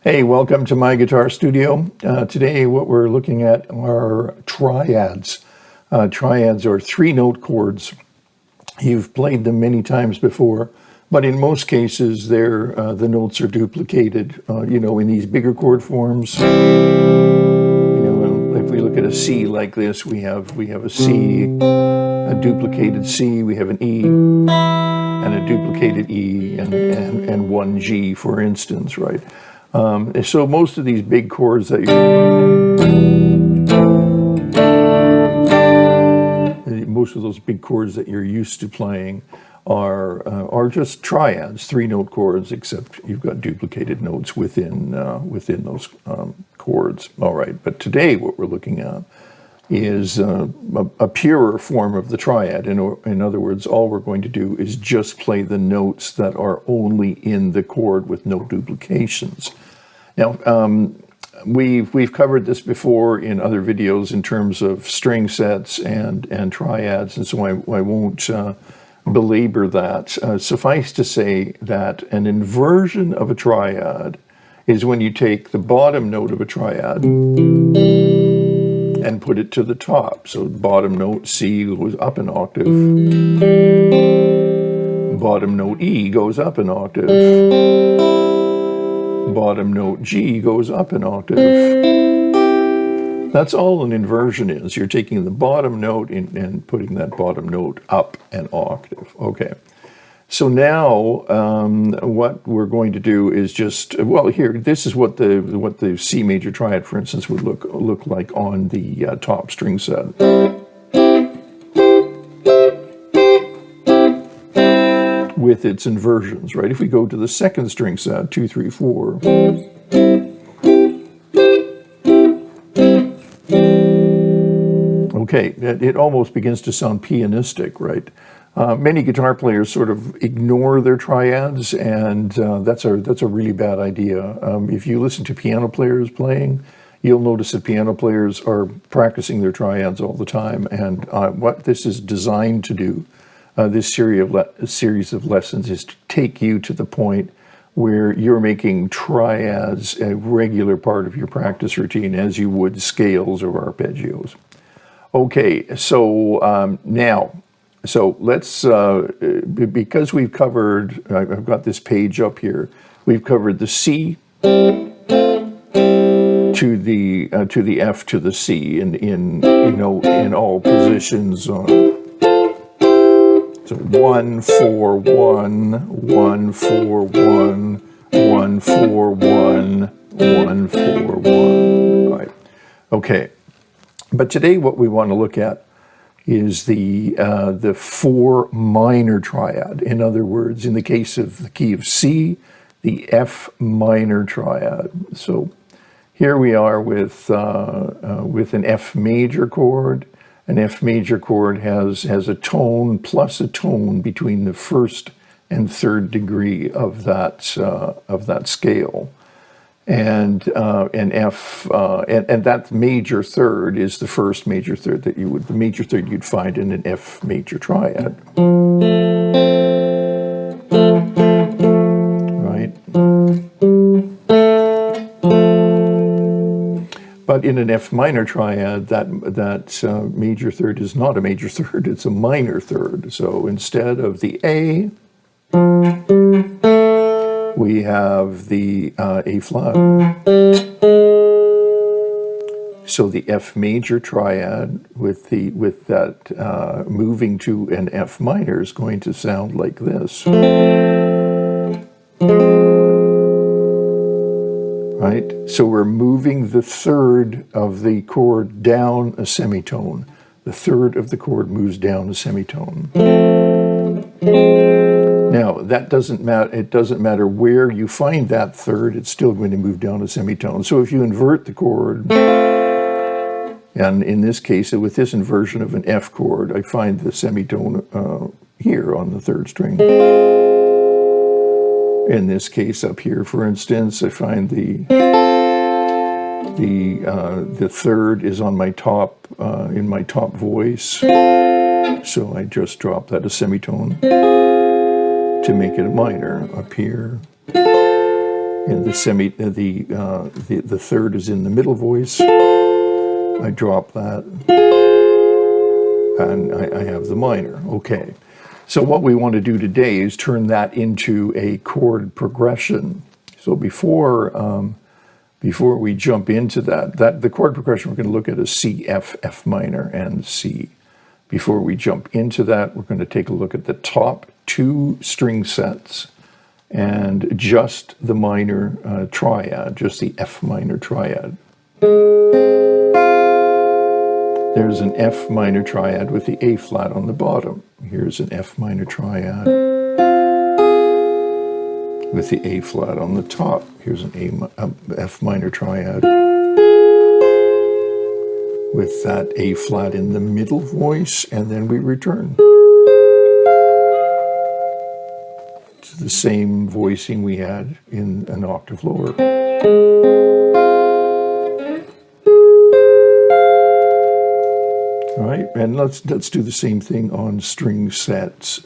Hey, welcome to my guitar studio. Today what we're looking at are triads. Triads are three-note chords. You've played them many times before, but in most cases the notes are duplicated. In these bigger chord forms. If we look at a C like this, we have a C, a duplicated C, we have an E, and a duplicated E, and one G, for instance, right? So most of these big chords that most of those big chords that you're used to playing are just triads, three-note chords, except you've got duplicated notes within those chords. All right, but today what we're looking at is a purer form of the triad. In other words, all we're going to do is just play the notes that are only in the chord with no duplications. Now, we've covered this before in other videos in terms of string sets and triads, and so I won't belabor that. Suffice to say that an inversion of a triad is when you take the bottom note of a triad and put it to the top. So bottom note C goes up an octave. Bottom note E goes up an octave. Bottom note G goes up an octave. That's all an inversion is. You're taking the bottom note and putting that bottom note up an octave. Okay. So now what we're going to do is just, well, here, this is what the C major triad, for instance, would look like on the top string set. With its inversions, right? If we go to the second string set, 2, 3, 4. Okay, it almost begins to sound pianistic, right? Many guitar players sort of ignore their triads, and that's a really bad idea. If you listen to piano players playing, you'll notice that piano players are practicing their triads all the time, and what this is designed to do, this series of lessons, is to take you to the point where you're making triads a regular part of your practice routine as you would scales or arpeggios. Okay, so let's, because we've covered, I've got this page up here, we've covered the C to the F to the C in all positions. So 1 4 1 1 4 1 1 4 1 1 4 1. Right. Okay. But today what we want to look at is the 4 minor triad. In other words, in the case of the key of C, the F minor triad. So here we are with an F major chord. An F major chord has a tone plus a tone between the first and third degree of that scale, and that major third is the first major third the major third you'd find in an F major triad, right? But in an F minor triad, that major third is not a major third, it's a minor third. So instead of the A, we have the A flat. So the F major triad with that moving to an F minor is going to sound like this. Right? So we're moving the third of the chord down a semitone. The third of the chord moves down a semitone. Now, that doesn't matter. It doesn't matter where you find that third, it's still going to move down a semitone. So if you invert the chord, and in this case, with this inversion of an F chord, I find the semitone here on the third string. In this case up here, for instance, I find the third is on my top, in my top voice. So I just drop that a semitone to make it a minor up here. And the third is in the middle voice. I drop that, and I have the minor. Okay. So what we want to do today is turn that into a chord progression. So before we jump into that the chord progression we're going to look at is C, F, F minor, and C. Before we jump into that, we're going to take a look at the top two string sets and just the minor triad, just the F minor triad. There's an F minor triad with the A flat on the bottom. Here's an F minor triad with the A flat on the top. Here's an F minor triad with that A flat in the middle voice, and then we return to the same voicing we had in an octave lower. All right, and let's do the same thing on string set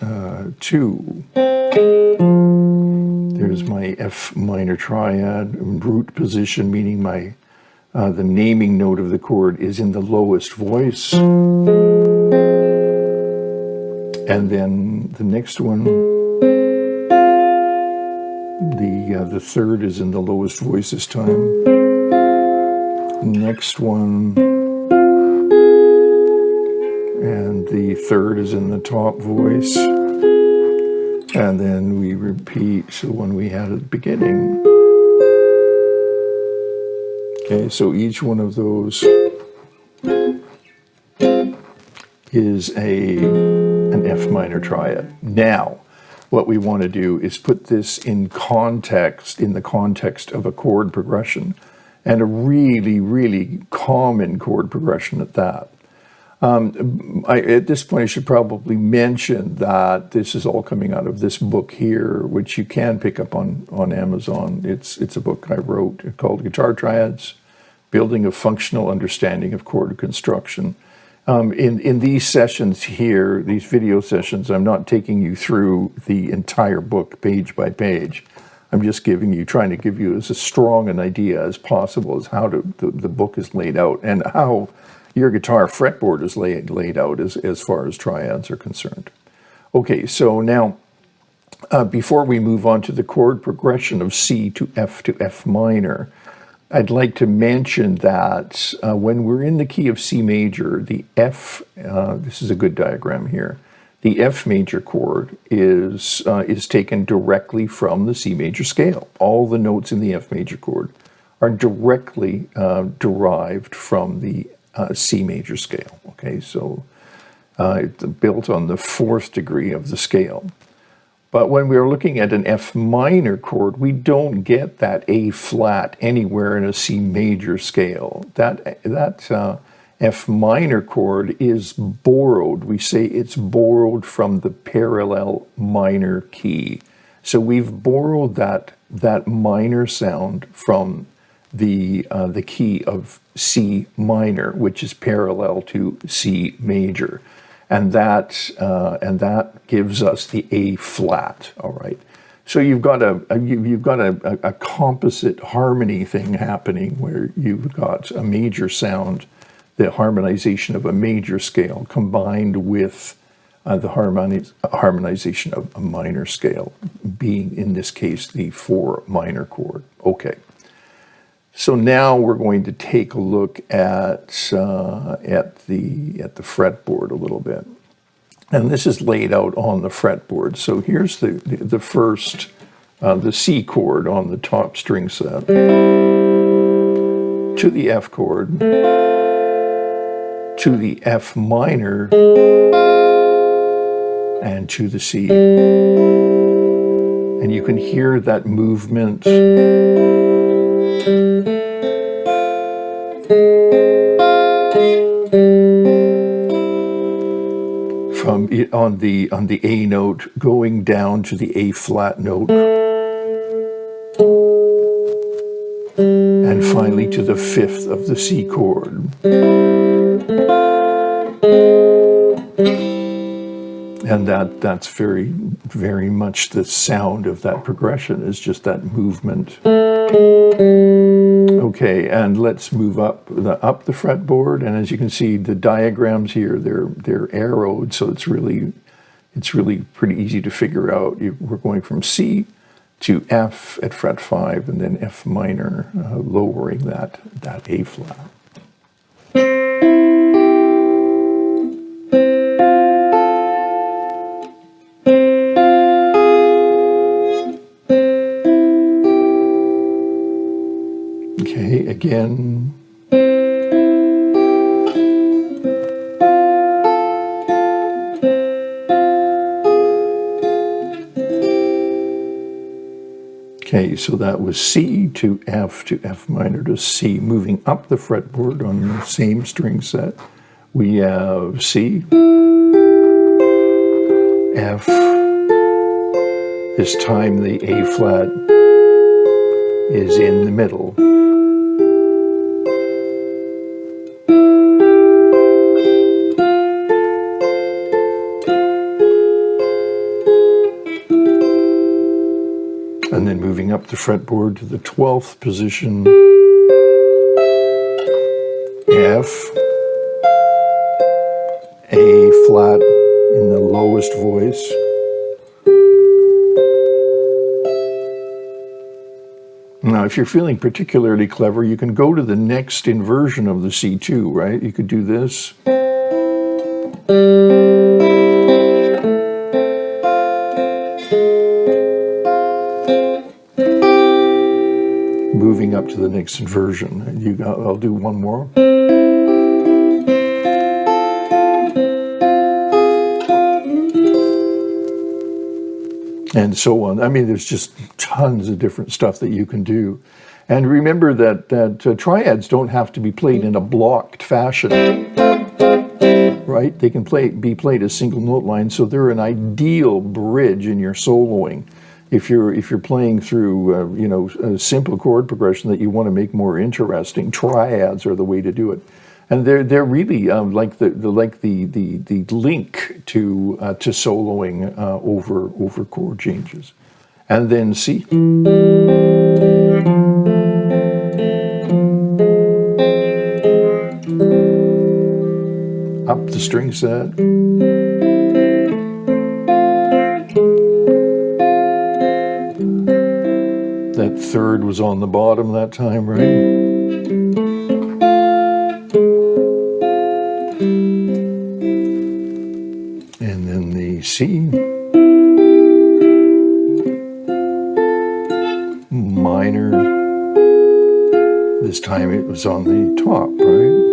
2. There's my F minor triad in root position, meaning my the naming note of the chord is in the lowest voice. And then the next one, the third is in the lowest voice this time. Next one, and the third is in the top voice. And then we repeat the one we had at the beginning. Okay, so each one of those is an F minor triad. Now, what we want to do is put this in the context of a chord progression, and a really, really common chord progression at that. At this point, I should probably mention that this is all coming out of this book here, which you can pick up on Amazon. It's a book I wrote called Guitar Triads, Building a Functional Understanding of Chord Construction. In these sessions here, these video sessions, I'm not taking you through the entire book page by page. I'm just trying to give you as strong an idea as possible as how the book is laid out and how your guitar fretboard is laid out as far as triads are concerned. Okay, so now, before we move on to the chord progression of C to F minor, I'd like to mention that when we're in the key of C major, the F, this is a good diagram here, the F major chord is taken directly from the C major scale. All the notes in the F major chord are directly derived from the C major scale. Okay, so it's built on the 4th degree of the scale. But when we're looking at an F minor chord, we don't get that A flat anywhere in a C major scale. That F minor chord is borrowed. We say it's borrowed from the parallel minor key. So we've borrowed that minor sound from the key of C minor, which is parallel to C major. And that gives us the A flat. All right. So you've got a composite harmony thing happening where you've got a major sound, the harmonization of a major scale combined with the harmonization of a minor scale, being in this case the 4 minor chord. Okay. So now we're going to take a look at the fretboard a little bit, and this is laid out on the fretboard. So here's the first, the C chord on the top string set, to the F chord, to the F minor, and to the C, and you can hear that movement. From on the A note going down to the A flat note, and finally to the 5th of the C chord. And that's very, very much the sound of that progression, is just that movement. Okay, and let's move up the fretboard, and as you can see, the diagrams here, they're arrowed, so it's really pretty easy to figure out. We're going from C to F at fret 5, and then F minor, lowering that A flat. Okay, again. Okay, so that was C to F minor to C. Moving up the fretboard on the same string set, we have C, F. This time the A flat is in the middle. And then moving up the fretboard to the 12th position, F, A flat in the lowest voice, now if you're feeling particularly clever, you can go to the next inversion of the C2, right? You could do this. Moving up to the next inversion. I'll do one more. And so on. I mean, there's just tons of different stuff that you can do. And remember that triads don't have to be played in a blocked fashion, right? They can be played as single note lines, so they're an ideal bridge in your soloing. If you're playing through a simple chord progression that you want to make more interesting, triads are the way to do it, and they're really like the link to soloing over chord changes, and then C. Up the string set. That third was on the bottom that time, right? And then the C minor. This time it was on the top, right?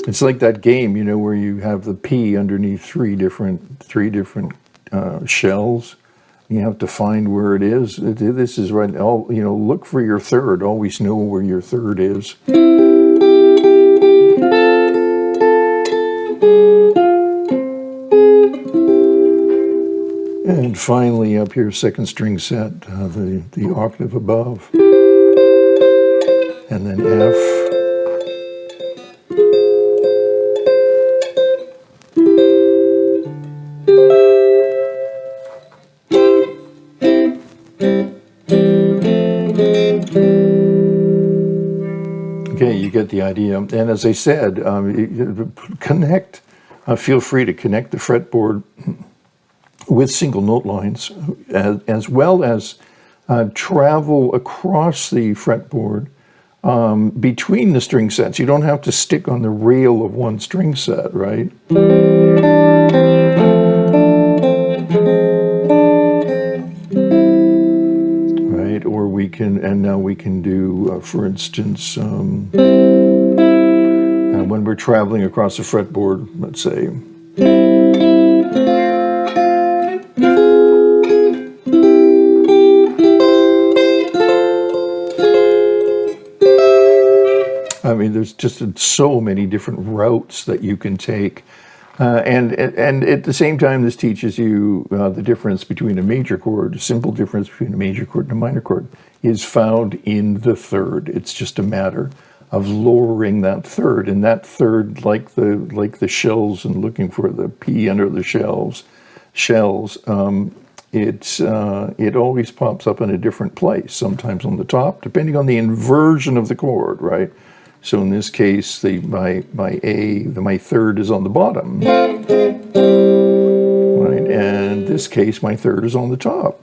It's like that game, where you have the P underneath three different shells. You have to find where it is. This is right. Look for your third. Always know where your third is. And finally, up here, second string set, the octave above, and then F. Okay, you get the idea. And as I said, connect. Feel free to connect the fretboard with single note lines, as well as travel across the fretboard between the string sets. You don't have to stick on the rail of one string set, right? Or we can, and now we can do, for instance, when we're traveling across the fretboard, let's say. I mean, there's just so many different routes that you can take. And at the same time, this teaches you the difference between a major chord. A simple difference between a major chord and a minor chord is found in the third. It's just a matter of lowering that third, and that third, like the shells and looking for the P under the shells, it always pops up in a different place, sometimes on the top, depending on the inversion of the chord, right? So in this case, my third is on the bottom, right? And in this case, my third is on the top,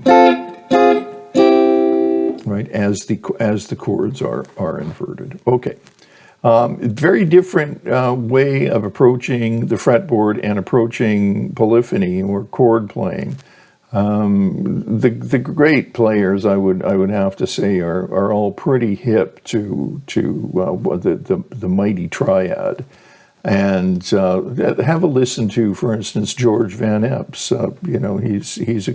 right? As the chords are inverted. Okay. Very different way of approaching the fretboard and approaching polyphony or chord playing. The great players, I would have to say, are all pretty hip to the mighty triad, and have a listen to, for instance, George Van Epps. He's a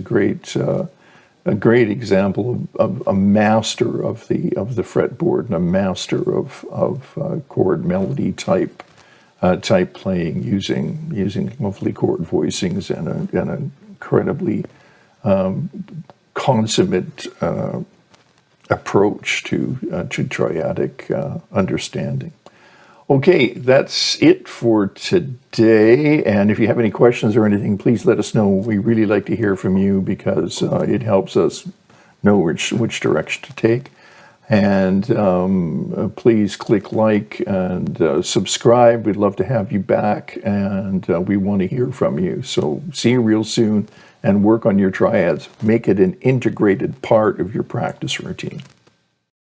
great example of a master of the fretboard and a master of chord melody type playing using lovely chord voicings and an incredibly consummate approach to triadic understanding. Okay, that's it for today. And if you have any questions or anything, please let us know. We really like to hear from you because it helps us know which direction to take. And please click like and subscribe. We'd love to have you back, and we want to hear from you. So see you real soon, and work on your triads. Make it an integrated part of your practice routine.